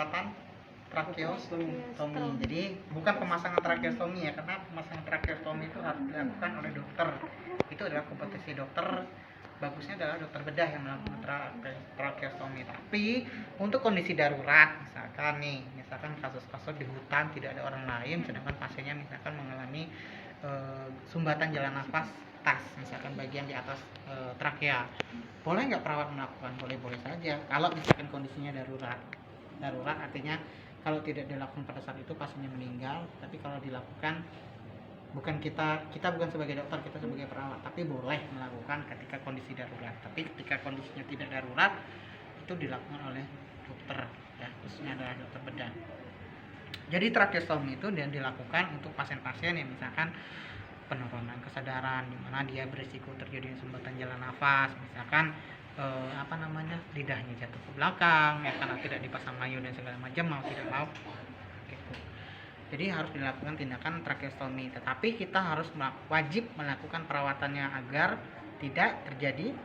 perawatan tracheostomi. Jadi bukan pemasangan tracheostomi ya, karena pemasangan tracheostomi itu harus dilakukan oleh dokter. Itu adalah kompetisi dokter. Bagusnya adalah dokter bedah yang melakukan tracheostomi. Tapi untuk kondisi darurat, misalkan kasus-kasus di hutan tidak ada orang lain, sedangkan pasiennya misalkan mengalami sumbatan jalan nafas tas, misalkan bagian di atas trakea, boleh nggak perawat melakukan? Boleh saja kalau misalkan kondisinya darurat. Darurat artinya kalau tidak dilakukan pada saat itu pasiennya meninggal, tapi kalau dilakukan, bukan kita bukan sebagai dokter, kita sebagai perawat, tapi boleh melakukan ketika kondisi darurat. Tapi ketika kondisinya tidak darurat, itu dilakukan oleh dokter ya, khususnya adalah dokter bedah. Jadi tracheostomi itu dilakukan untuk pasien-pasien yang misalkan penurunan kesadaran, di mana dia berisiko terjadinya sumbatan jalan nafas, misalkan lidahnya jatuh ke belakang ya, karena tidak dipasang mayu dan segala macam, mau tidak mau gitu. Jadi harus dilakukan tindakan tracheostomi, tetapi kita harus wajib melakukan perawatannya agar tidak terjadi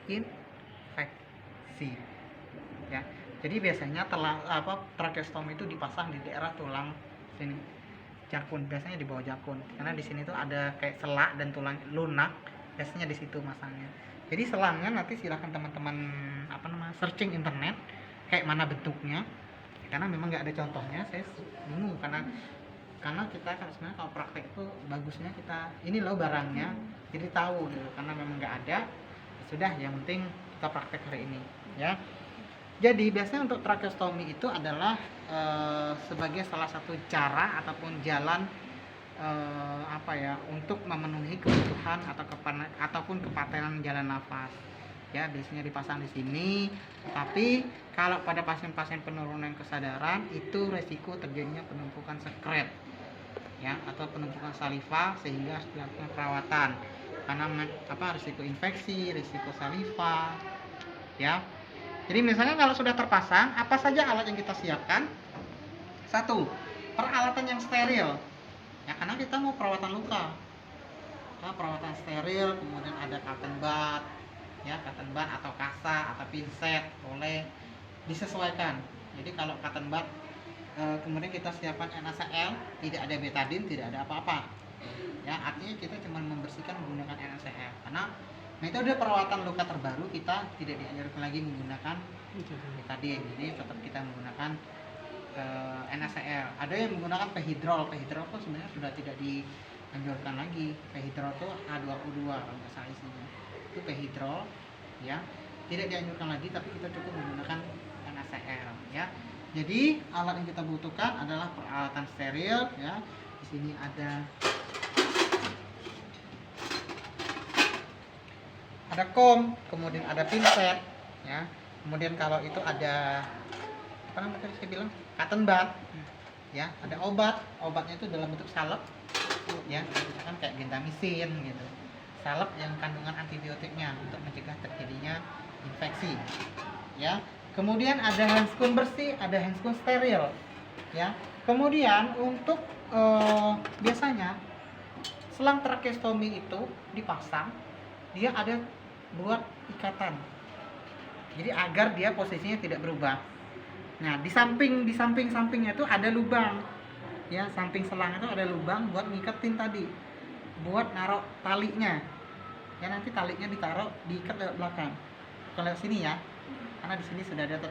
infeksi ya. Jadi biasanya tracheostomi itu dipasang di daerah tulang sini, jakun, biasanya di bawah jakun, karena di sini tuh ada kayak selak dan tulang lunak, biasanya di situ masangnya. Jadi selangnya nanti silahkan teman-teman searching internet kayak mana bentuknya, karena memang nggak ada contohnya. Saya bingung karena kita kan sebenarnya kalau praktek itu bagusnya kita ini loh barangnya, jadi tahu gitu. Karena memang nggak ada, sudah yang penting kita praktek hari ini ya. Jadi biasanya untuk tracheostomi itu adalah sebagai salah satu cara ataupun jalan untuk memenuhi kebutuhan ataupun kepatenan jalan nafas ya. Biasanya dipasang di sini, tapi kalau pada pasien-pasien penurunan kesadaran itu resiko terjadinya penumpukan sekret ya, atau penumpukan saliva, sehingga harus dilakukan perawatan karena risiko infeksi, risiko saliva ya. Jadi misalnya kalau sudah terpasang, apa saja alat yang kita siapkan? 1, peralatan yang steril ya, karena kita mau perawatan luka ya, perawatan steril. Kemudian ada cotton bud ya, cotton bud atau kasa atau pinset, boleh disesuaikan. Jadi kalau cotton bud kemudian kita siapkan NaCl, tidak ada betadine, tidak ada apa-apa ya, artinya kita cuma membersihkan menggunakan NaCl. Karena itu adalah perawatan luka terbaru, kita tidak dianjurkan lagi menggunakan betadine, jadi tetap kita menggunakan NaCl. Ada yang menggunakan pehidrol pun sebenarnya sudah tidak dianjurkan lagi. Pehidrol itu H2O2 kalau nggak salah isinya, itu pehidrol ya, tidak dianjurkan lagi, tapi kita cukup menggunakan NaCl ya. Jadi alat yang kita butuhkan adalah peralatan steril ya. Di sini ada kom, kemudian ada pinset ya. Kemudian kalau itu ada tadi saya bilang cotton bud ya, ada obatnya itu dalam bentuk salep ya, misalkan kayak gentamicin gitu, salep yang kandungan antibiotiknya untuk mencegah terjadinya infeksi ya. Kemudian ada handscoon bersih, ada handscoon steril ya. Kemudian untuk biasanya selang tracheostomi itu dipasang, dia ada buat ikatan, jadi agar dia posisinya tidak berubah. Nah, di sampingnya itu ada lubang ya, samping selang itu ada lubang buat ngiketin tadi, buat naruh talinya ya. Nanti talinya ditaruh, diikat lewat belakang, bukan lewat sini ya, karena di sini sudah ada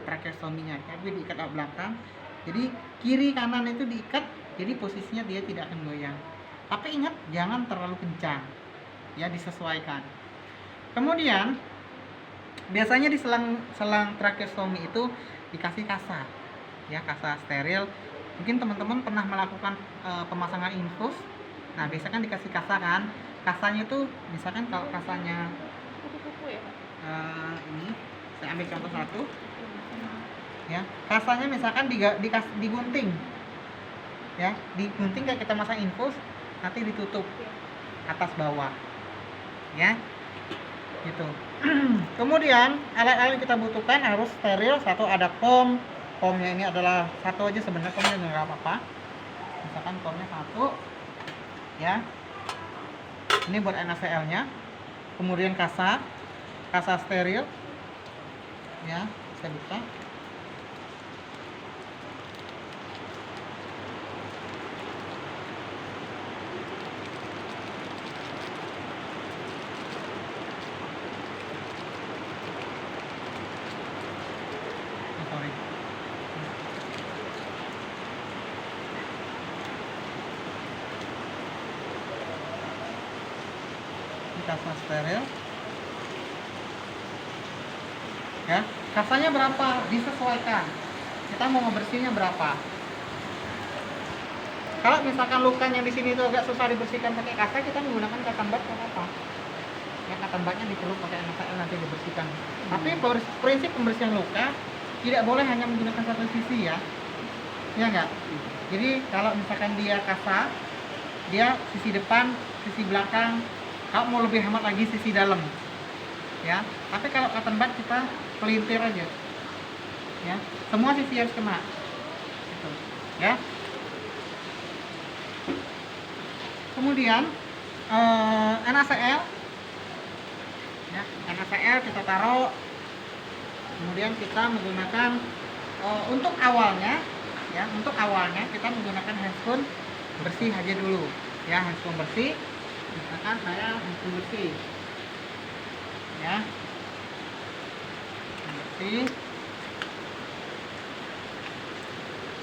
tracheostominya, tapi diikat lewat belakang. Jadi kiri kanan itu diikat, jadi posisinya dia tidak akan goyang. Tapi ingat, jangan terlalu kencang ya, disesuaikan. Kemudian biasanya di selang tracheostomi itu dikasih kasa ya, kasa steril. Mungkin teman-teman pernah melakukan pemasangan infus. Nah, biasanya kan dikasih kasa kan. Kasanya itu misalkan kalau kasanya ini saya ambil contoh satu ya. Kasanya misalkan digunting ya, digunting kayak kita masang infus, nanti ditutup atas bawah ya gitu. Kemudian alat-alat yang kita butuhkan harus steril. 1, ada komnya ini adalah 1 aja sebenarnya, komnya nggak apa-apa, misalkan komnya 1 ya, ini buat NaCl nya. Kemudian kasa steril Ya, saya buka. Sorry. Kasa steril. Ya, kasanya berapa? Disesuaikan. Kita mau ngebersihnya berapa? Kalau misalkan lukanya di sini itu agak susah dibersihkan pakai kasa, kita menggunakan cotton bud nggak apa-apa. Ya, cotton budnya dicelup pakai NaCl nanti dibersihkan. Tapi prinsip pembersihan luka tidak boleh hanya menggunakan satu sisi ya. Ya enggak? Jadi kalau misalkan dia kasa, dia sisi depan, sisi belakang. Kalau mau lebih hemat lagi sisi dalam, ya. Tapi kalau cotton bud kita pelintir aja, ya. Semua sisi harus kena, gitu. Ya. Kemudian NaCl, ya. NaCl kita taruh. Kemudian kita menggunakan untuk awalnya, ya. Untuk awalnya kita menggunakan handscoon bersih aja dulu, ya. Handscoon bersih. Misalkan saya handscoon bersih, ya, bersih.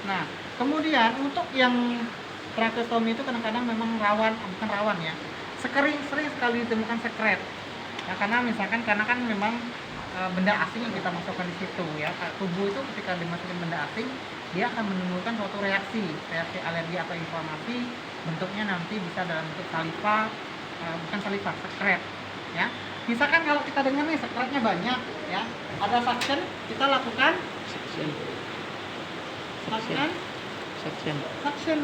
Nah, kemudian untuk yang tracheostomy itu kadang-kadang memang bukan rawan ya, sering sekali ditemukan sekret, ya, karena misalkan karena kan memang benda asing yang kita masukkan di situ, ya. Tubuh itu ketika dimasukin benda asing, dia akan menimbulkan suatu reaksi alergi atau inflamasi. Bentuknya nanti bisa dalam bentuk saliva, bukan saliva, sekret, ya. Misalkan kalau kita dengar nih sekretnya banyak, ya, ada suction, kita lakukan suction,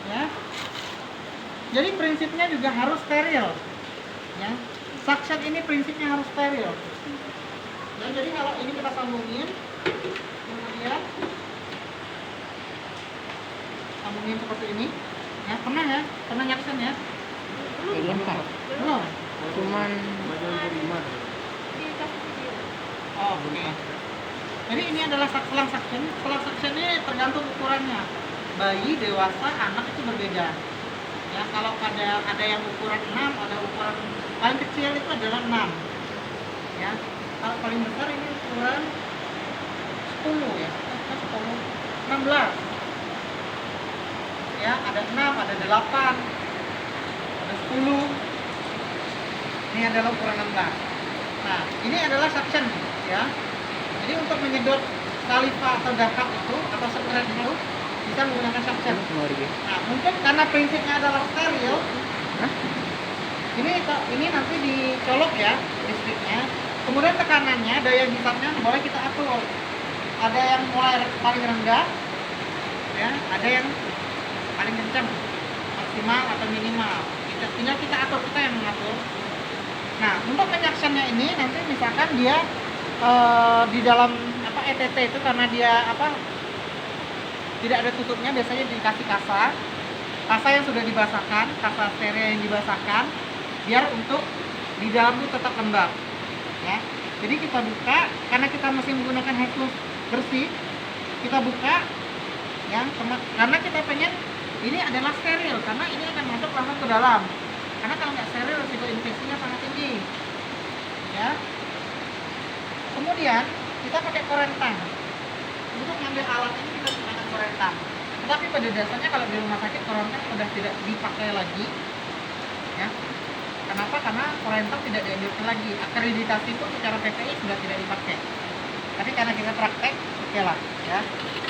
ya. Jadi prinsipnya juga harus steril, ya. Suction ini prinsipnya harus steril. Ya, jadi kalau ini kita sambungin, kemudian sambungin seperti ini, ya. Pernah nyaksikan ya? Belum Pak, Belum. cuman Oh, oke. Jadi ini adalah selang suction. Selang suction ini tergantung ukurannya. Bayi, dewasa, anak itu berbeda. Ya, kalau ada yang ukuran 6, ada ukuran paling kecil itu adalah 6. Ya. Kalau paling besar ini ukuran 10 ya. 10, 16. Ya, ada 6, ada 8, ada 10. Ini adalah ukuran 16. Nah, ini adalah suction, ya. Jadi untuk menyedot saliva atau dahak itu atau sekret itu bisa menggunakan suction. Nah, mungkin karena prinsipnya adalah steril, ini nanti dicolok ya listriknya. Kemudian tekanannya, daya hisapnya boleh kita atur. Ada yang mulai paling rendah, ya, ada yang paling kencang, maksimal atau minimal. Tinggal kita atur, kita yang mengatur. Nah, untuk penyaksiannya ini nanti misalkan dia di dalam ETT itu karena dia tidak ada tutupnya, biasanya dikasih kasa yang sudah dibasahkan, kasa steril yang dibasahkan, biar untuk di dalam itu tetap lembab, ya. Jadi kita buka, karena kita masih menggunakan handcloth bersih, kita buka, ya, karena kita pengen ini adalah steril, karena ini akan masuk langsung ke dalam. Karena kalau nggak steril, risiko infeksinya sangat tinggi, ya. Kemudian kita pakai korentang. Untuk ngambil alat ini kita menggunakan korentang. Tetapi pada dasarnya kalau di rumah sakit korentang sudah tidak dipakai lagi, ya. Kenapa? Karena korentang tidak dianjurkan lagi. Akreditasi pun secara PPI sudah tidak dipakai. Tapi karena kita praktek, oke lah, ya.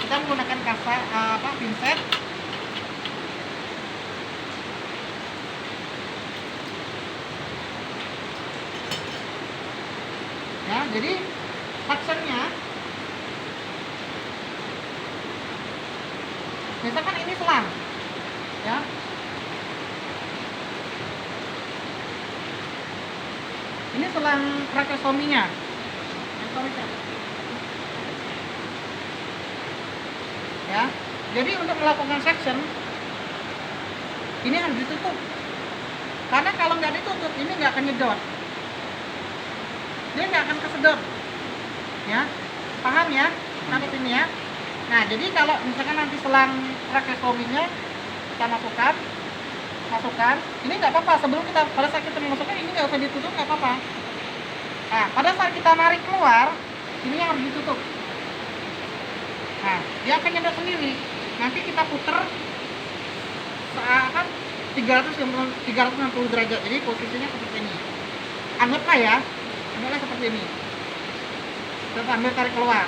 Kita menggunakan kasa pinset. Ya, jadi suctionnya, misalkan ini selang, ya. Ini selang tracheostominya. Ya, jadi untuk melakukan suction ini harus ditutup. Karena kalau nggak ditutup, ini nggak akan nyedot. dia nggak akan kesedot, ya. Paham ya sampai sini ya. Nah, jadi kalau misalkan nanti selang tracheostominya kita masukkan, ini nggak apa-apa, sebelum kita pada saat kita memasukkan ini nggak usah ditutup, nggak apa-apa. Nah, pada saat kita narik keluar, ini yang harus ditutup. Nah, dia akan nyedot sendiri. Nanti kita puter seakan 360 derajat. Jadi posisinya seperti ini. Anggaplah seperti ini. Kita ambil, tarik keluar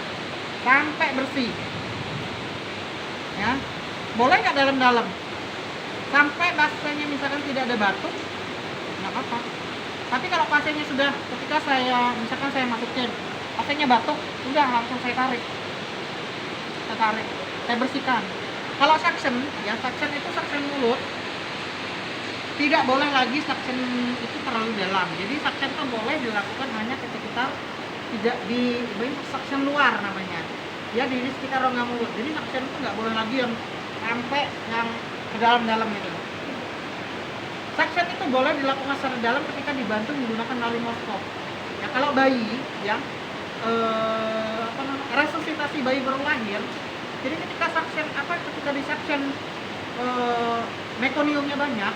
sampai bersih. Ya, boleh nggak dalam-dalam? Sampai pasiennya misalkan tidak ada batuk, nggak apa-apa. Tapi kalau pasiennya sudah, ketika saya masukin, pasiennya batuk, udah langsung saya tarik, saya bersihkan. Kalau suction itu suction mulut, tidak boleh lagi suction itu terlalu dalam. Jadi suction itu boleh dilakukan hanya ketika tidak di suction luar namanya, ya di sekitar rongga mulut. Jadi suction itu nggak boleh lagi yang sampai yang ke dalam itu. Suction itu boleh dilakukan secara dalam ketika dibantu menggunakan laryngoscope. Ya, kalau bayi yang resusitasi bayi baru lahir, jadi ketika di suction mekoniumnya banyak,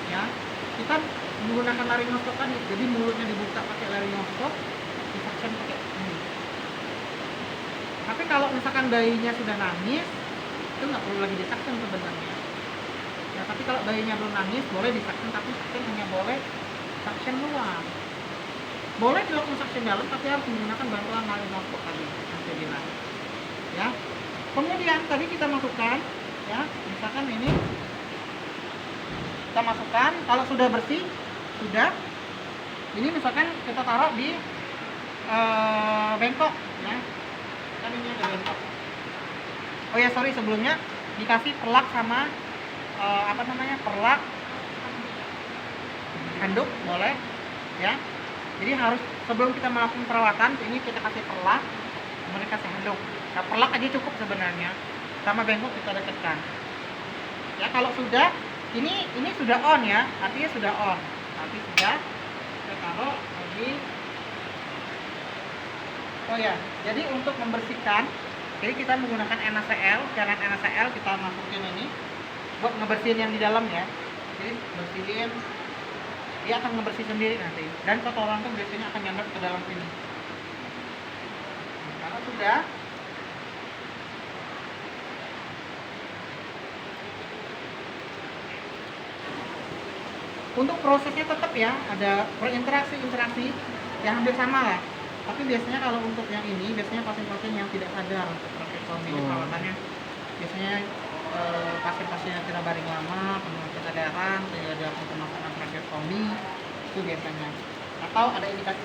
ya kita menggunakan laryngoscope tadi. Jadi mulutnya dibuka pakai laryngoscope, di suction pakai ini. Tapi kalau misalkan bayinya sudah nangis, itu nggak perlu lagi di suction sebenarnya. Ya, tapi kalau bayinya belum nangis boleh di suction, tapi suction hanya boleh suction luar. Boleh dilakukan suction dalam, tapi harus menggunakan bantuan laryngoscope tadi yang saya bilang. Ya. Kemudian tadi kita masukkan, ya, misalkan ini kita masukkan, kalau sudah bersih, sudah. Ini misalkan kita taruh di bengkok, ya. Kan ini ada bengkok. Oh ya, sorry, sebelumnya dikasih perlak sama perlak handuk boleh, ya. Jadi harus sebelum kita melakukan perawatan ini kita kasih perlak, kemudian kasih handuk. Nah, perlak aja cukup sebenarnya, sama bengkok kita dekatkan. Ya, kalau sudah ini sudah on, ya, artinya sudah on. Nanti sudah kita taruh lagi. Oh ya, jadi untuk membersihkan, jadi kita menggunakan NaCl, cairan NaCl kita masukin ini buat ngebersihin yang di dalam, ya. Jadi bersihin, dia akan ngebersih sendiri nanti, dan kotoran tuh biasanya akan nyampe ke dalam sini. Kalau sudah, untuk prosesnya tetap, ya, ada berinteraksi yang hampir sama lah. Tapi biasanya kalau untuk yang ini, biasanya pasien-pasien yang tidak sadar untuk tracheostomi perawatannya, biasanya pasien-pasien yang tidak baring lama, penuh kesadaran, tidak ada permasalahan tracheostomi, itu biasanya. Atau ada indikasi